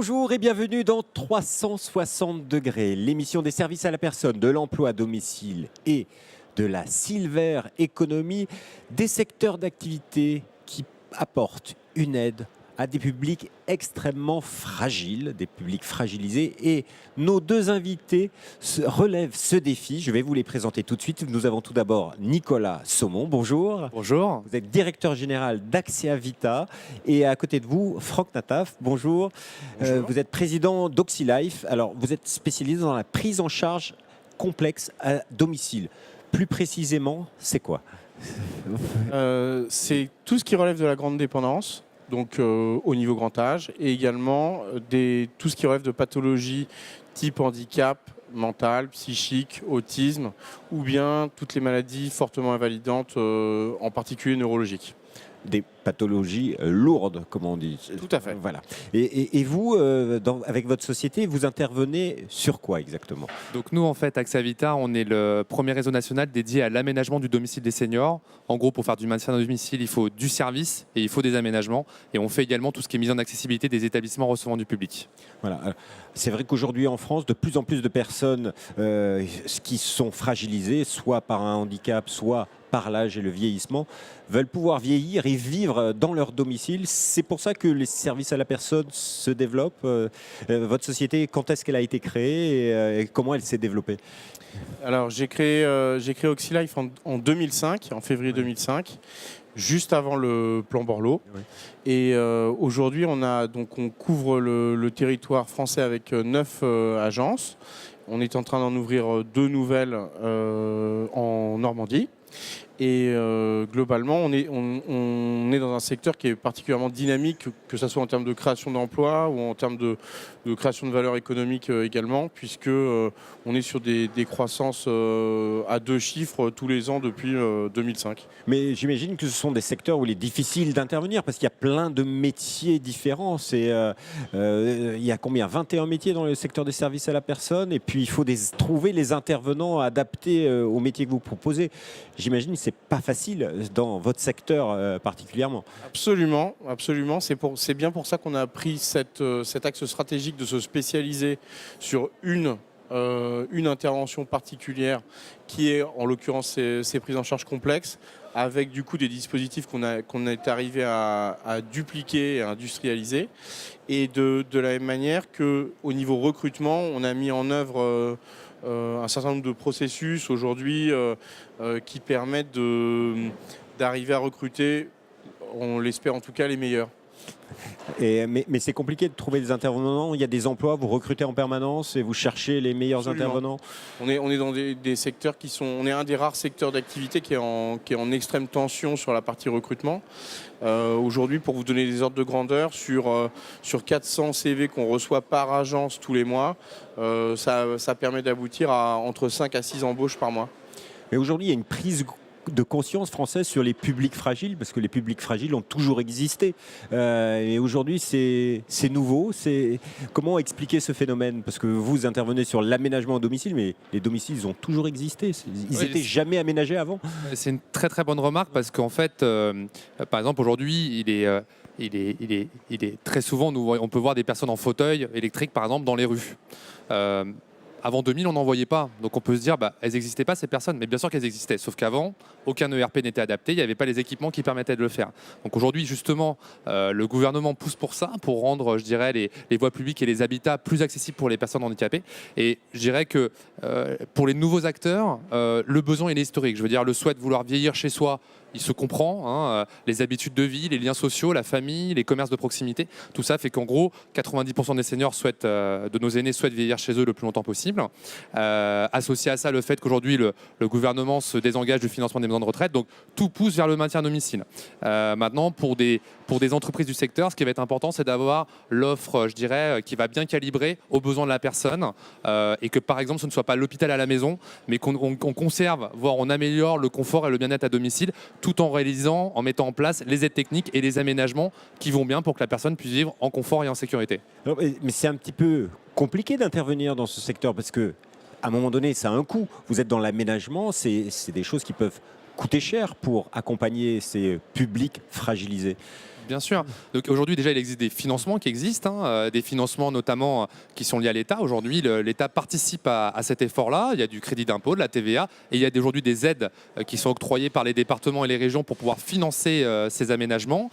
Bonjour et bienvenue dans 360 degrés, l'émission des services à la personne, de l'emploi à domicile et de la silver economy, des secteurs d'activité qui apportent une aide à des publics extrêmement fragiles, des publics fragilisés. Et nos deux invités relèvent ce défi. Je vais vous les présenter tout de suite. Nous avons tout d'abord Nicolas Saumon. Bonjour. Bonjour. Vous êtes directeur général d'Axia Vita. Et à côté de vous, Franck Nataf. Bonjour. Bonjour. Vous êtes président d'OxyLife. Alors, vous êtes spécialisé dans la prise en charge complexe à domicile. Plus précisément, c'est quoi? C'est tout ce qui relève de la grande dépendance, donc au niveau grand âge, et également tout ce qui relève de pathologies type handicap mental, psychique, autisme, ou bien toutes les maladies fortement invalidantes, en particulier neurologiques. Des pathologies lourdes, comme on dit. Tout à fait. Voilà. Et vous, avec votre société, vous intervenez sur quoi exactement? Donc nous, en fait, Axa Vita, on est le premier réseau national dédié à l'aménagement du domicile des seniors. En gros, pour faire du maintien à domicile, il faut du service et il faut des aménagements. Et on fait également tout ce qui est mise en accessibilité des établissements recevant du public. Voilà. C'est vrai qu'aujourd'hui en France, de plus en plus de personnes qui sont fragilisées, soit par un handicap, soit par l'âge et le vieillissement, veulent pouvoir vieillir et vivre dans leur domicile. C'est pour ça que les services à la personne se développent. Votre société, quand est-ce qu'elle a été créée et comment elle s'est développée? Alors, j'ai créé OxyLife en 2005, en février 2005, juste avant le plan Borloo. Oui. Et aujourd'hui, on couvre le territoire français avec 9 agences. On est en train d'en ouvrir 2 nouvelles en Normandie. Et globalement, on est dans un secteur qui est particulièrement dynamique, que ce soit en termes de création d'emplois ou en termes de création de valeur économique également, puisque on est sur des croissances à 2 chiffres tous les ans depuis 2005. Mais j'imagine que ce sont des secteurs où il est difficile d'intervenir parce qu'il y a plein de métiers différents. Il y a combien? 21 métiers dans le secteur des services à la personne. Et puis, il faut trouver les intervenants adaptés aux métiers que vous proposez. J'imagine que ce n'est pas facile dans votre secteur particulièrement. Absolument, absolument. C'est bien pour ça qu'on a pris cet axe stratégique de se spécialiser sur une intervention particulière qui est en l'occurrence ces prises en charge complexes, avec du coup des dispositifs qu'on est arrivé à dupliquer et à industrialiser. Et de la même manière qu'au niveau recrutement, on a mis en œuvre un certain nombre de processus aujourd'hui qui permettent d'arriver à recruter, on l'espère en tout cas, les meilleurs. Mais c'est compliqué de trouver des intervenants. Il y a des emplois, vous recrutez en permanence et vous cherchez les meilleurs Absolument. intervenants. On est dans des secteurs on est un des rares secteurs d'activité qui est en extrême tension sur la partie recrutement. Aujourd'hui, pour vous donner des ordres de grandeur, sur 400 CV qu'on reçoit par agence tous les mois, ça permet d'aboutir à entre 5 à 6 embauches par mois. Mais aujourd'hui, il y a une prise de conscience française sur les publics fragiles, parce que les publics fragiles ont toujours existé. Et aujourd'hui, c'est nouveau. Comment expliquer ce phénomène? Parce que vous intervenez sur l'aménagement à domicile, mais les domiciles, ils ont toujours existé. Ils n'étaient jamais aménagés avant. C'est une très très bonne remarque parce qu'en fait, par exemple, aujourd'hui, il est très souvent, on peut voir des personnes en fauteuil électrique, par exemple, dans les rues. Avant 2000, on n'en voyait pas. Donc on peut se dire, elles n'existaient pas ces personnes. Mais bien sûr qu'elles existaient. Sauf qu'avant, aucun ERP n'était adapté. Il n'y avait pas les équipements qui permettaient de le faire. Donc aujourd'hui, justement, le gouvernement pousse pour ça, pour rendre, je dirais, les voies publiques et les habitats plus accessibles pour les personnes handicapées. Et je dirais que pour les nouveaux acteurs, le besoin il est historique. Je veux dire, le souhait de vouloir vieillir chez soi, il se comprend, les habitudes de vie, les liens sociaux, la famille, les commerces de proximité, tout ça fait qu'en gros, 90% des seniors de nos aînés souhaitent vieillir chez eux le plus longtemps possible. Associé à ça, le fait qu'aujourd'hui, le gouvernement se désengage du financement des maisons de retraite, donc tout pousse vers le maintien à domicile. Maintenant, pour des entreprises du secteur, ce qui va être important, c'est d'avoir l'offre, je dirais, qui va bien calibrer aux besoins de la personne et que, par exemple, ce ne soit pas l'hôpital à la maison, mais qu'on conserve, voire on améliore le confort et le bien-être à domicile, tout en en mettant en place les aides techniques et les aménagements qui vont bien pour que la personne puisse vivre en confort et en sécurité. Mais c'est un petit peu compliqué d'intervenir dans ce secteur parce que, à un moment donné, ça a un coût. Vous êtes dans l'aménagement, c'est des choses qui peuvent coûter cher pour accompagner ces publics fragilisés. Bien sûr. Donc aujourd'hui, déjà, il existe des financements qui existent, des financements notamment qui sont liés à l'État. Aujourd'hui, l'État participe à cet effort-là. Il y a du crédit d'impôt, de la TVA, et il y a aujourd'hui des aides qui sont octroyées par les départements et les régions pour pouvoir financer ces aménagements.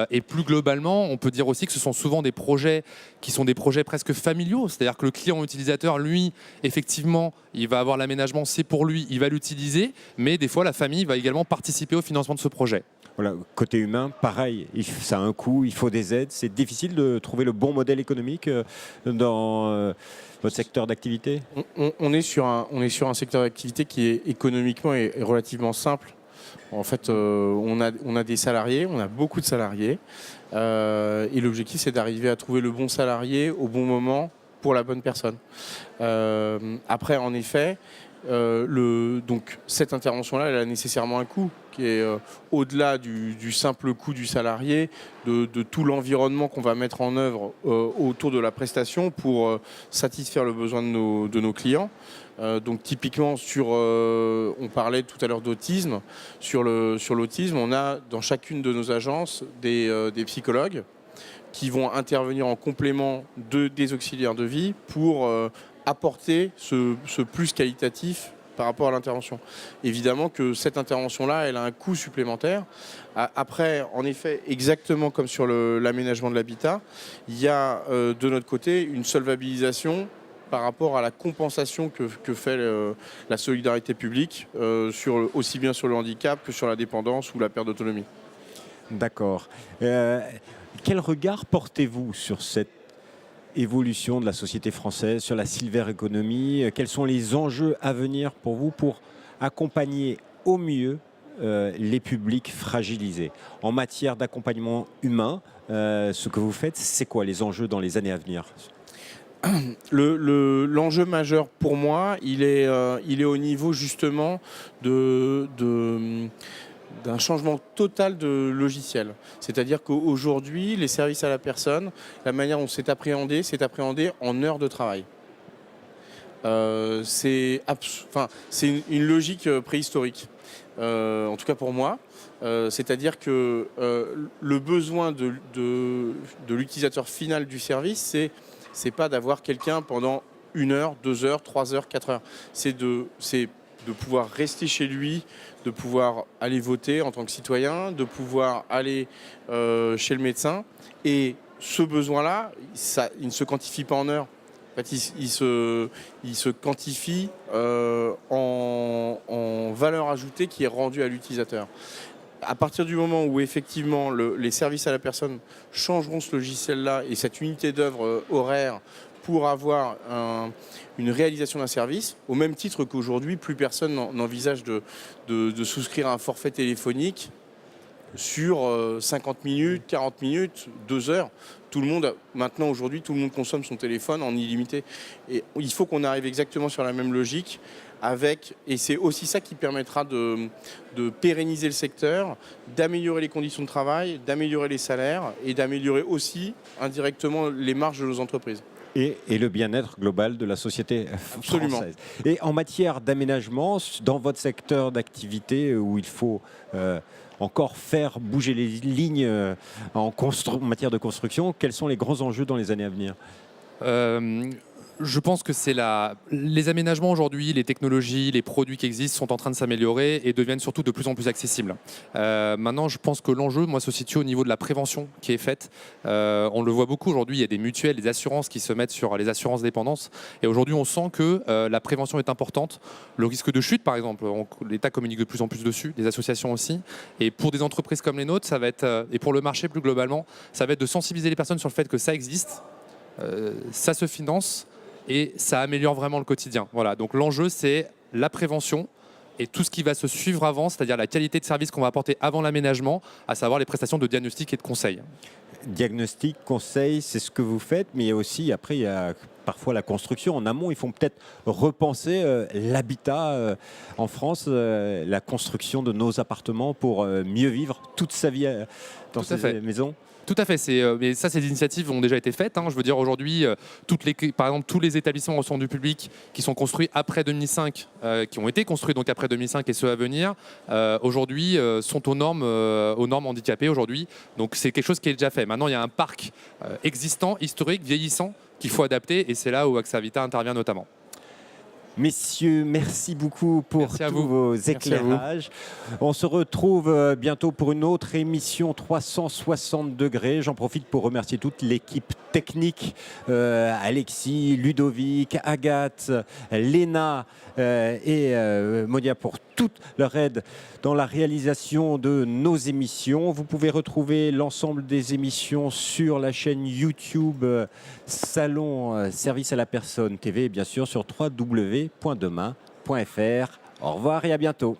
Et plus globalement, on peut dire aussi que ce sont souvent des projets qui sont des projets presque familiaux. C'est-à-dire que le client utilisateur, lui, effectivement, il va avoir l'aménagement, c'est pour lui, il va l'utiliser, mais des fois, la famille va également participer au financement de ce projet. Voilà, côté humain, pareil, ça a un coût, il faut des aides. C'est difficile de trouver le bon modèle économique dans votre secteur d'activité. On est sur un secteur d'activité qui est économiquement et relativement simple. En fait, on a des salariés, on a beaucoup de salariés. Et l'objectif, c'est d'arriver à trouver le bon salarié au bon moment pour la bonne personne. Après, en effet, donc cette intervention-là, elle a nécessairement un coût qui est au-delà du simple coût du salarié, de tout l'environnement qu'on va mettre en œuvre autour de la prestation pour satisfaire le besoin de nos clients. Donc typiquement, on parlait tout à l'heure d'autisme. Sur l'autisme, on a dans chacune de nos agences des psychologues qui vont intervenir en complément des auxiliaires de vie pour apporter ce plus qualitatif par rapport à l'intervention. Évidemment que cette intervention-là, elle a un coût supplémentaire. Après, en effet, exactement comme sur l'aménagement de l'habitat, il y a de notre côté une solvabilisation par rapport à la compensation que fait la solidarité publique, aussi bien sur le handicap que sur la dépendance ou la perte d'autonomie. D'accord. Quel regard portez-vous sur cette évolution de la société française, sur la silver economy? Quels sont les enjeux à venir pour vous pour accompagner au mieux les publics fragilisés? En matière d'accompagnement humain, ce que vous faites, c'est quoi les enjeux dans les années à venir? L'enjeu majeur pour moi, il est au niveau justement d'un changement total de logiciel. C'est-à-dire qu'aujourd'hui, les services à la personne, la manière dont c'est appréhendé en heures de travail. C'est une logique préhistorique, en tout cas pour moi. C'est-à-dire que le besoin de l'utilisateur final du service, c'est pas d'avoir quelqu'un pendant 1 heure, 2 heures, 3 heures, 4 heures. C'est de pouvoir rester chez lui, de pouvoir aller voter en tant que citoyen, de pouvoir aller chez le médecin. Et ce besoin-là, il ne se quantifie pas en heures. En fait, il se quantifie en valeur ajoutée qui est rendue à l'utilisateur. À partir du moment où effectivement les services à la personne changeront ce logiciel-là et cette unité d'œuvre horaire pour avoir une réalisation d'un service, au même titre qu'aujourd'hui, plus personne n'envisage de souscrire à un forfait téléphonique sur 50 minutes, 40 minutes, 2 heures. Maintenant, aujourd'hui, tout le monde consomme son téléphone en illimité. Et il faut qu'on arrive exactement sur la même logique et c'est aussi ça qui permettra de pérenniser le secteur, d'améliorer les conditions de travail, d'améliorer les salaires et d'améliorer aussi indirectement les marges de nos entreprises. Et le bien-être global de la société Absolument. française. Et en matière d'aménagement, dans votre secteur d'activité où il faut encore faire bouger les lignes en matière de construction, quels sont les grands enjeux dans les années à venir? Je pense que les aménagements aujourd'hui, les technologies, les produits qui existent sont en train de s'améliorer et deviennent surtout de plus en plus accessibles. Maintenant, je pense que l'enjeu, moi, se situe au niveau de la prévention qui est faite. On le voit beaucoup aujourd'hui, il y a des mutuelles, des assurances qui se mettent sur les assurances dépendance. Et aujourd'hui, on sent que la prévention est importante. Le risque de chute, par exemple, l'État communique de plus en plus dessus, des associations aussi. Et pour des entreprises comme les nôtres, ça va être, et pour le marché plus globalement, ça va être de sensibiliser les personnes sur le fait que ça existe, ça se finance, et ça améliore vraiment le quotidien. Voilà, donc l'enjeu, c'est la prévention et tout ce qui va se suivre avant, c'est-à-dire la qualité de service qu'on va apporter avant l'aménagement, à savoir les prestations de diagnostic et de conseil. Diagnostic, conseil, c'est ce que vous faites, mais il y a aussi, après, il y a parfois la construction en amont. Il faut peut-être repenser l'habitat en France, la construction de nos appartements pour mieux vivre toute sa vie dans Tout à ces fait. maisons. Tout à fait. Mais ça, ces initiatives ont déjà été faites. Je veux dire, aujourd'hui, par exemple, tous les établissements recevant du public qui sont construits après 2005, qui ont été construits donc après 2005 et ceux à venir, aujourd'hui sont aux normes handicapées aujourd'hui. Donc c'est quelque chose qui est déjà fait. Maintenant, il y a un parc existant, historique, vieillissant, qu'il faut adapter, et c'est là où AXA Habitat intervient notamment. Messieurs, merci beaucoup pour Merci à tous vous. vos Merci à vous. éclairages. On se retrouve bientôt pour une autre émission 360 degrés. J'en profite pour remercier toute l'équipe technique, Alexis, Ludovic, Agathe, Léna et Monia pour toute leur aide dans la réalisation de nos émissions. Vous pouvez retrouver l'ensemble des émissions sur la chaîne YouTube Salon Service à la Personne TV et bien sûr sur www.demain.fr. Au revoir et à bientôt.